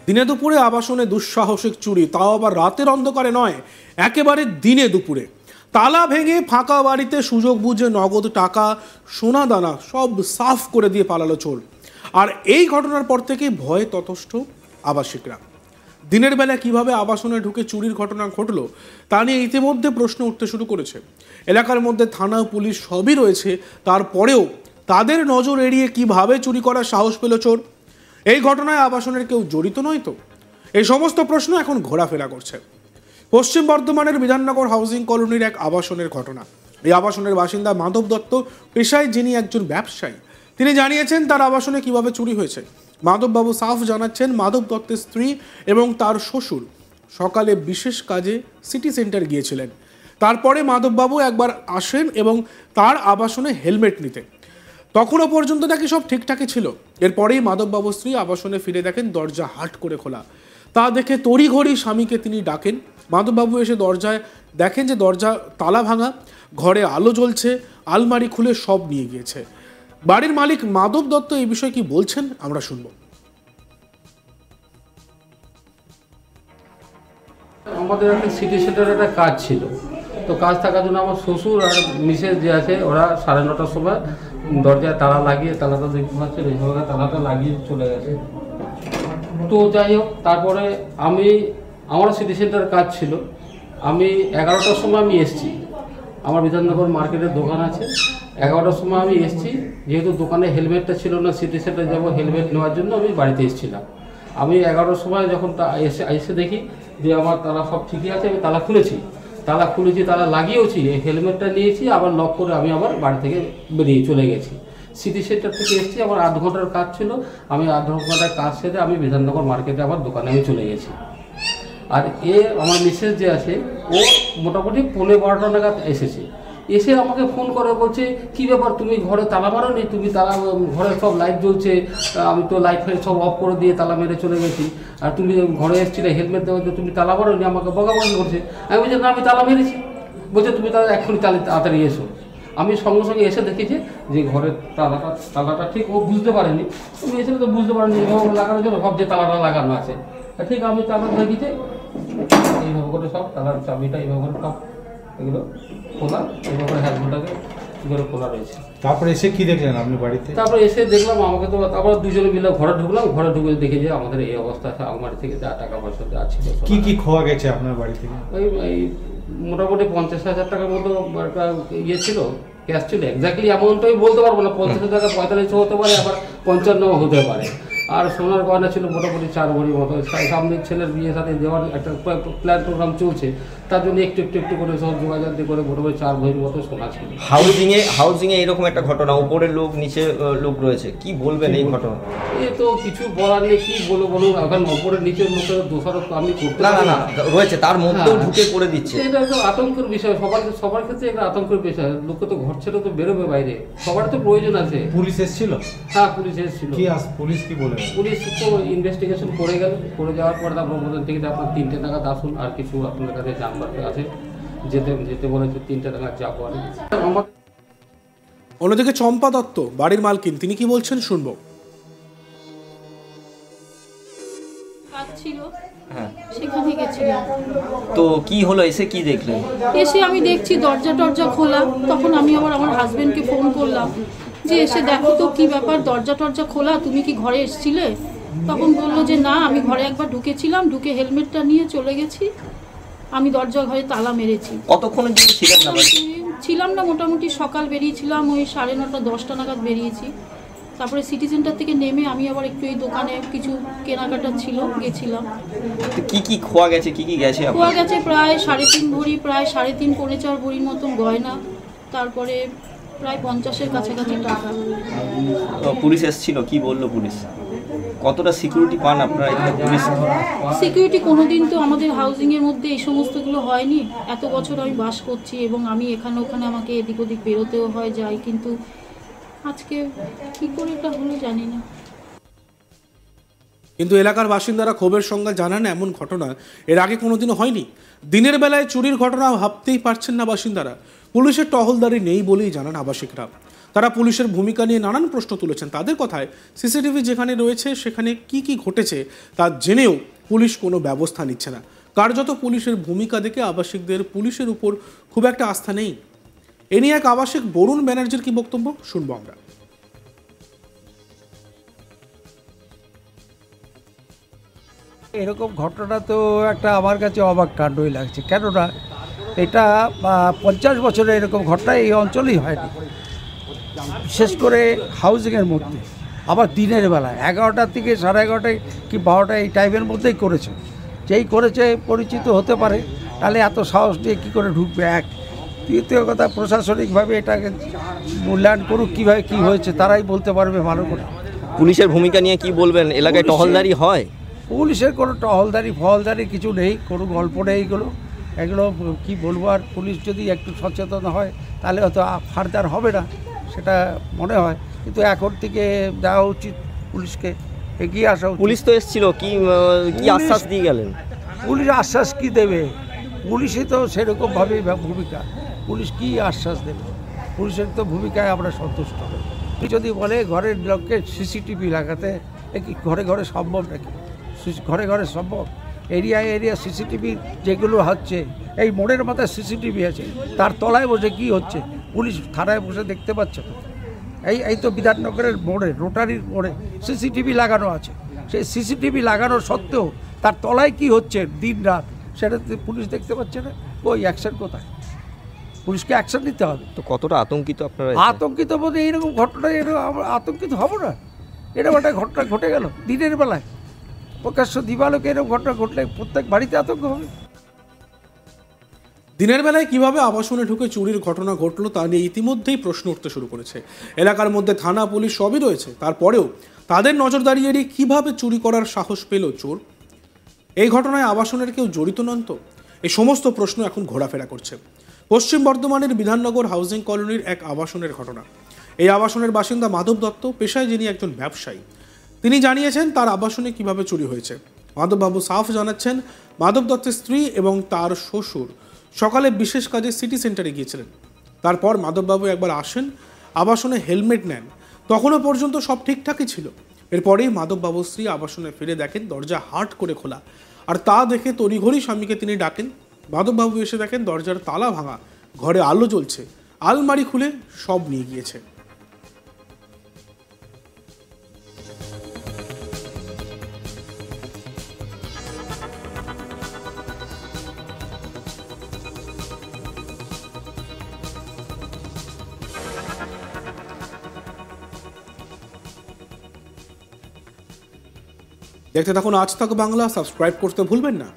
দিনে দুপুরে আবাসনে দুঃসাহসিক চুরি, তাও আবার রাতের অন্ধকারে নয়, একেবারে দিনে দুপুরে। তালা ভেঙে ফাঁকা বাড়িতে সুযোগ বুঝে নগদ টাকা, সোনা দানা সব সাফ করে দিয়ে পালালো চোর। আর এই ঘটনার পর থেকেই ভয়ে ততস্থ আবাসিকরা। দিনের বেলা কিভাবে আবাসনে ঢুকে চুরির ঘটনা ঘটলো তা নিয়ে ইতিমধ্যে প্রশ্ন উঠতে শুরু করেছে। এলাকার মধ্যে থানা, পুলিশ সবই রয়েছে, তারপরেও তাদের নজর এড়িয়ে কিভাবে চুরি করার সাহস পেল চোর? এই ঘটনায় আবাসনের কেউ জড়িত নয় তো? এই সমস্ত প্রশ্ন এখন ঘোরাফেরা করছে। পশ্চিম বর্ধমানের বিধাননগর হাউজিং কলোনির এক আবাসনের ঘটনা। এই আবাসনের বাসিন্দা মাধব দত্ত, পেশায় যিনি একজন ব্যবসায়ী, তিনি জানিয়েছেন তার আবাসনে কিভাবে চুরি হয়েছে। মাধববাবু সাফ জানাচ্ছেন, মাধব দত্তের স্ত্রী এবং তার শ্বশুর সকালে বিশেষ কাজে সিটি সেন্টার গিয়েছিলেন। তারপরে মাধববাবু একবার আসেন এবং তার আবাসনে হেলমেট নিতে। তখনও পর্যন্ত নাকি সব ঠিকঠাকই ছিল। এরপরেই মাধববাবুর স্ত্রী আবাসনে ফিরে দেখেন দরজা হাট করে খোলা। তা দেখে তড়িঘড়ি স্বামীকে তিনি ডাকেন। মাধববাবু এসে দরজায় দেখেন যে দরজা তালা ভাঙা, ঘরে আলো জ্বলছে, আলমারি খুলে সব নিয়ে গিয়েছে। বাড়ির মালিক মাধব দত্ত এই বিষয়ে কি বলছেন আমরা শুনব। আমাদের একটা সিটি সেন্টারে একটা কাজ ছিল, তো কাজ থাকার জন্য আমার শ্বশুর আর মিসেস যে আছে ওরা 9:30টার সময় দরজায় তালা লাগিয়ে, তালাটা দেখতে পাচ্ছেন এইভাবে তালাটা লাগিয়ে চলে গেছে। তো যাই হোক, তারপরে আমারও সিটি সেন্টারের কাজ ছিল। আমি 11টার সময় আমি এসেছি, আমার বিধাননগর মার্কেটের দোকান আছে। 11টার সময় আমি এসেছি, যেহেতু দোকানে হেলমেটটা ছিল না, সিটি সেন্টারে যাবো হেলমেট নেওয়ার জন্য আমি বাড়িতে এসেছিলাম। আমি 11টার সময় যখন এসে দেখি যে আমার তালা সব ঠিকই আছে, আমি তালা খুলেছি, তালা লাগিয়েওছি, হেলমেটটা নিয়েছি, আবার লক করে আমি আবার বাড়ি থেকে বেরিয়ে চলে গেছি। সিটি সেন্টার থেকে এসেছি, আমার 8 ঘন্টার কাজ ছিল। আমি 8 ঘন্টার কাজ সেরে আমি বিধাননগর মার্কেটে আবার দোকানে আমি চলে গেছি। আর আমার মিসেস যে আছে ও মোটামুটি 11:15 নাগাদ এসে আমাকে ফোন করে বলছে, কি ব্যাপার তুমি ঘরে তালা মারো নি? তুমি তালা, ঘরে সব লাইট জ্বলছে, আমি তো লাইট ফাইট সব অফ করে দিয়ে তালা মেরে চলে গেছি, আর তুমি ঘরে এসেছিলে হেলমেট দেওয়া, তুমি তালা মারো নি? আমাকে বকাবকি করছে। আমি বলছি না, আমি তালা মেরেছি। বলছে তুমি তাহলে এক্ষুনি তাড়াতাড়ি এসো। আমি সঙ্গে সঙ্গে এসে দেখেছি যে ঘরের তালাটা ঠিক ও বুঝতে পারেনি, তুমি এসে তো বুঝতে পারেনি এইভাবে লাগানোর জন্য ভাব যে তালাটা লাগানো আছে। ঠিক আমি তালা দেখেছি এইভাবে করে সব তালার চাবিটা এইভাবে করে সব এগুলো খোলা, এইভাবে করে হ্যান্ডলটাকে করে খোলা রয়েছে। তারপরে এসে কি দেখলেন আপনি বাড়িতে? তারপরে এসে দেখলাম আমাকে তো, তারপর দুজনে মিলে ঘরে ঢুকলাম। ঘরে ঢুকে দেখে যে আমাদের এই অবস্থা আছে, আলমারি থেকে যা টাকা পয়সা যা ছিল। কি খোয়া গেছে আপনার বাড়ি থেকে? ওই মোটামুটি 50,000 টাকার মতো একটা ইয়ে ছিল, ক্যাশ ছিল। এক্স্যাক্টলি অ্যামাউন্ট আমি বলতে পারবো না, 50 টাকা 45 হতে পারে, আবার 55 হতে পারে। আর সোনার গয়না ছিল মোটামুটি 4 ভরির মতো। সামনের ছেলের বিয়ে সাথে দেওয়ার একটা প্ল্যান প্রোগ্রাম চলছে, তার জন্য একটু করে সব যোগাযোগ করে মোটামুটি 4 ভরির মতো সোনা ছিল। হাউজিংয়ে এরকম একটা ঘটনা, উপরে লোক নিচে লোক রয়েছে, কি বলবেন এই ঘটনা? এ তো কিছু বলার নেই, কি বলুন। এখন উপরে নিচের লোকের দোষারোপ আমি করতে না রয়েছে, তার মধ্যেও ঢুকে করে দিচ্ছে। এটা তো আতঙ্কের বিষয়, সবার ক্ষেত্রে একটা আতঙ্কের বিষয়। লোকে তো ঘর ছেড়ে তো বেরোবে বাইরে, সবার তো প্রয়োজন আছে। পুলিশ এসেছিল? হ্যাঁ, পুলিশ এসেছিল। পুলিশ কি বলে? পুলিশ তো ইনভেস্টিগেশন করে যাওয়ার পর তারপর বলেন ঠিক আছে আপনার 3টে নাগাদ আসুন, আর কিছু আপনার কাছে জানবার আছে, যেতে বলেছে 3টে নাগাদ যাবো। আর অন্যদিকে চম্পা দত্ত, বাড়ির মালকিন, তিনি কি বলছেন শুনবো। সেখানে গেছিলাম। তো কি হলো, এসে কি দেখলেন? এসে আমি দেখছি দরজা খোলা। তখন আমি আবার আমার হাজবেন্ডকে ফোন করলাম যে এসে দেখো তো কি ব্যাপার, দরজা খোলা, তুমি কি ঘরে এসেছিলে? তখন বললো যে না, আমি ঘরে একবার ঢুকেছিলাম, ঢুকে হেলমেটটা নিয়ে চলে গেছি, আমি ঘরে তালা মেরেছি। কতক্ষণের জন্য ছিলেন না? ছিলাম না, মোটামুটি সকাল বেরিয়েছিলাম, ওই 9:30 10টা নাগাদ বেরিয়েছি। তারপরে সিটি সেন্টার থেকে নেমে আমি আবার একটু এই দোকানে কিছু কেনাকাটা ছিল, গেছিলাম। কি খোয়া গেছে, কি গেছে? খোয়া গেছে প্রায় 3.5 ভরি, প্রায় 3.5 পৌনে 4 ভরির মতন গয়না, তারপরে প্রায় 50-এর কাছাকাছি টাকা। পুলিশ এসেছিল, কি বললো পুলিশ? কতটা সিকিউরিটি পান আপনারা এখানে? পুলিশ সিকিউরিটি কোনোদিন তো আমাদের হাউজিংয়ের মধ্যে এই সমস্তগুলো হয়নি। এত বছর আমি বাস করছি এবং আমি এখানে ওখানে আমাকে এদিক ওদিক বেরোতেও হয়, যাই, কিন্তু আজকে কি করে এটা হলো জানি না। কিন্তু এলাকার বাসিন্দারা ক্ষোভের সঙ্গে জানান, এমন ঘটনা এর আগে কোনোদিনও হয়নি। দিনের বেলায় চুরির ঘটনা ভাবতেই পারছেন না বাসিন্দারা। পুলিশের টহলদারি নেই বলেই জানান আবাসিকরা। তারা পুলিশের ভূমিকা নিয়ে নানান প্রশ্ন তুলেছেন। তাদের কথায় সিসিটিভি যেখানে রয়েছে সেখানে কি কি ঘটেছে তা জেনেও পুলিশ কোনো ব্যবস্থা নিচ্ছে না। কার্যত পুলিশের ভূমিকা দেখে আবাসিকদের পুলিশের উপর খুব একটা আস্থা নেই। এ নিয়ে এক আবাসিক বরুণ ব্যানার্জির কি বক্তব্য শুনবো আমরা। এরকম ঘটনা তো একটা আমার কাছে অবাক কাণ্ডই লাগছে, কেননা এটা 50 বছরে এরকম ঘটনা এই অঞ্চলেই হয়নি, বিশেষ করে হাউজিংয়ের মধ্যে, আবার দিনের বেলায় 11টার থেকে 11:30 কি 12টা এই টাইমের মধ্যেই করেছে। যেই করেছে পরিচিত হতে পারে, তাহলে এত সাহস নিয়ে কী করে ঢুকবে? এক, দ্বিতীয় কথা, প্রশাসনিকভাবে এটাকে মূল্যায়ন করুক, কীভাবে কী হয়েছে তারাই বলতে পারবে ভালো করে। পুলিশের ভূমিকা নিয়ে কি বলবেন? এলাকায় টহলদারি হয়? পুলিশের কোনো ফহলদারি কিছু নেই, কোনো গল্প নেই। এগুলো কি বলবো। আর পুলিশ যদি একটু সচেতন হয় তাহলে হয়তো ফার্দার হবে না, সেটা মনে হয়। কিন্তু এখন থেকে দেওয়া উচিত পুলিশকে, এগিয়ে আসা উচিত। পুলিশ তো এসেছিল, কি আশ্বাস দিয়ে গেলেন? পুলিশ আশ্বাস কি দেবে? পুলিশই তো সেরকমভাবেই ভূমিকা, পুলিশ কি আশ্বাস দেবে? পুলিশের তো ভূমিকায় আমরা সন্তুষ্ট। যদি বলে ঘরের লোককে সিসিটিভি লাগাতে, কি ঘরে ঘরে সম্ভব নাকি? ঘরে ঘরে সম্ভব? এরিয়া সিসিটিভি যেগুলো হচ্ছে, এই মোড়ের মাথায় সিসিটিভি আছে, তার তলায় বসে কি হচ্ছে পুলিশ থানায় বসে দেখতে পাচ্ছে তো? এই তো বিধাননগরের মোড়ে, রোটারির মোড়ে সিসিটিভি লাগানো আছে। সেই সিসিটিভি লাগানো সত্ত্বেও তার তলায় কি হচ্ছে দিন রাত, সেটা পুলিশ দেখতে পাচ্ছে না। ওই অ্যাকশন কোথায়? পুলিশকে অ্যাকশন নিতে হবে। তো কতটা আতঙ্কিত আপনারা? আতঙ্কিত বলতে এইরকম ঘটনা, আমরা আতঙ্কিত হব না? এরকম একটা ঘটনা ঘটে গেল দিনের বেলায়, প্রকাশ্য দিবালোকে এরকম ঘটনা ঘটলে প্রত্যেক বাড়িতে আতঙ্ক হবে। দিনের বেলায় কিভাবে আবাসনে ঢুকে চুরির ঘটনা ঘটলো তা নিয়ে ইতিমধ্যেই প্রশ্ন উঠতে শুরু করেছে। এলাকার মধ্যে থানা, পুলিশ সবই রয়েছে, তারপরেও তাদের নজরদারি এড়িয়ে কিভাবে চুরি করার সাহস পেল চোর? এই ঘটনায় আবাসনের কেউ জড়িত নন তো? এই সমস্ত প্রশ্ন এখন ঘোরাফেরা করছে। পশ্চিম বর্ধমানের বিধাননগর হাউজিং কলোনির এক আবাসনের ঘটনা। এই আবাসনের বাসিন্দা মাধব দত্ত, পেশায় যিনি একজন ব্যবসায়ী। তিনি জানিয়েছেন তার আবাসনে কিভাবে চুরি হয়েছে। মাধববাবু সাফ জানাচ্ছেন, মাধব দত্তের স্ত্রী এবং তার শ্বশুর সকালে বিশেষ কাজে সিটি সেন্টারে গিয়েছিলেন। তারপর মাধববাবু একবার আসেন, আবাসনে হেলমেট নেন, তখনও পর্যন্ত সব ঠিকঠাকই ছিল। এরপরেই মাধববাবুর স্ত্রী আবাসনে ফিরে দেখেন দরজা হাট করে খোলা, আর তা দেখে তড়িঘড়ি স্বামীকে তিনি ডাকেন। মাধববাবু এসে দেখেন দরজার তালা ভাঙা, ঘরে আলো জ্বলছে, আলমারি খুলে সব নিয়ে গিয়েছে। দেখতে থাকুন আজ তাক বাংলা, সাবস্ক্রাইব করতে ভুলবেন না।